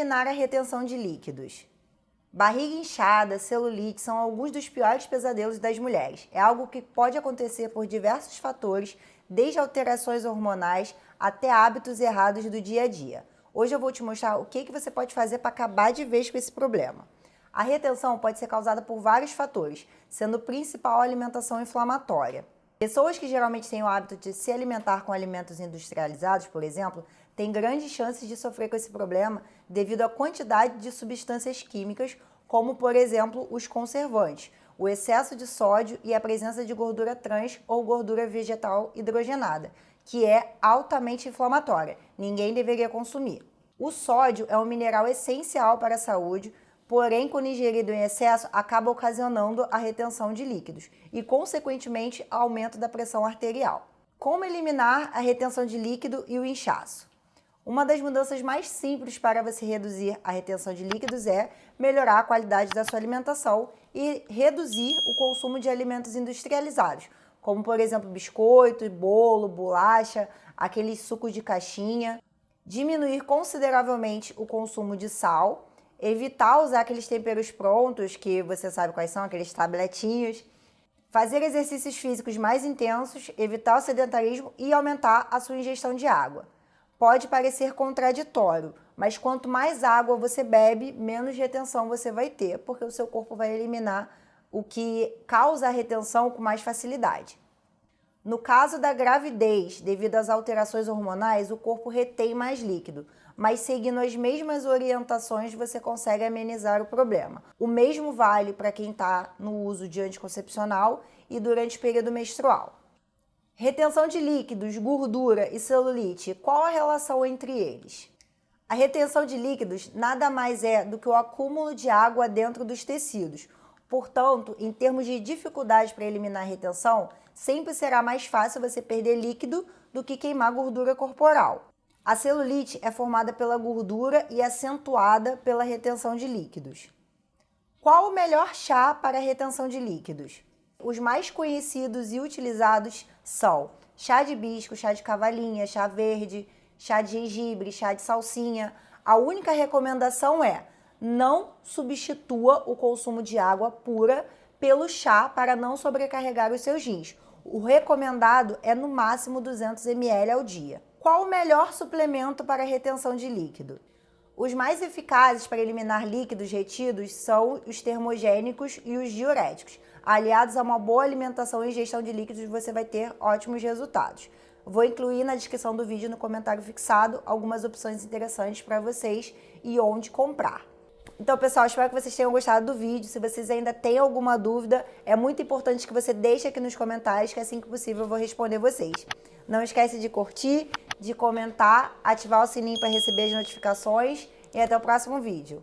eliminar a retenção de líquidos? Barriga inchada, celulite são alguns dos piores pesadelos das mulheres. É algo que pode acontecer por diversos fatores, desde alterações hormonais até hábitos errados do dia a dia. Hoje eu vou te mostrar o que você pode fazer para acabar de vez com esse problema. A retenção pode ser causada por vários fatores, sendo o principal a alimentação inflamatória. Pessoas que geralmente têm o hábito de se alimentar com alimentos industrializados, por exemplo, têm grandes chances de sofrer com esse problema devido à quantidade de substâncias químicas, como, por exemplo, os conservantes, o excesso de sódio e a presença de gordura trans ou gordura vegetal hidrogenada, que é altamente inflamatória. Ninguém deveria consumir. O sódio é um mineral essencial para a saúde, porém, quando ingerido em excesso, acaba ocasionando a retenção de líquidos e, consequentemente, aumento da pressão arterial. Como eliminar a retenção de líquido e o inchaço? Uma das mudanças mais simples para você reduzir a retenção de líquidos é melhorar a qualidade da sua alimentação e reduzir o consumo de alimentos industrializados, como, por exemplo, biscoito, bolo, bolacha, aqueles sucos de caixinha. Diminuir consideravelmente o consumo de sal. Evitar usar aqueles temperos prontos, que você sabe quais são, aqueles tabletinhos. Fazer exercícios físicos mais intensos, evitar o sedentarismo e aumentar a sua ingestão de água. Pode parecer contraditório, mas quanto mais água você bebe, menos retenção você vai ter, porque o seu corpo vai eliminar o que causa a retenção com mais facilidade. No caso da gravidez, devido às alterações hormonais, o corpo retém mais líquido, mas seguindo as mesmas orientações você consegue amenizar o problema. O mesmo vale para quem está no uso de anticoncepcional e durante o período menstrual. Retenção de líquidos, gordura e celulite, qual a relação entre eles? A retenção de líquidos nada mais é do que o acúmulo de água dentro dos tecidos. Portanto, em termos de dificuldade para eliminar a retenção, sempre será mais fácil você perder líquido do que queimar gordura corporal. A celulite é formada pela gordura e acentuada pela retenção de líquidos. Qual o melhor chá para a retenção de líquidos? Os mais conhecidos e utilizados são chá de hibisco, chá de cavalinha, chá verde, chá de gengibre, chá de salsinha. A única recomendação é: não substitua o consumo de água pura pelo chá para não sobrecarregar os seus rins. O recomendado é no máximo 200 ml ao dia. Qual o melhor suplemento para a retenção de líquido? Os mais eficazes para eliminar líquidos retidos são os termogênicos e os diuréticos. Aliados a uma boa alimentação e ingestão de líquidos, você vai ter ótimos resultados. Vou incluir na descrição do vídeo, no comentário fixado, algumas opções interessantes para vocês e onde comprar. Então, pessoal, espero que vocês tenham gostado do vídeo. Se vocês ainda têm alguma dúvida, é muito importante que você deixe aqui nos comentários, que assim que possível eu vou responder vocês. Não esquece de curtir, de comentar, ativar o sininho para receber as notificações e até o próximo vídeo.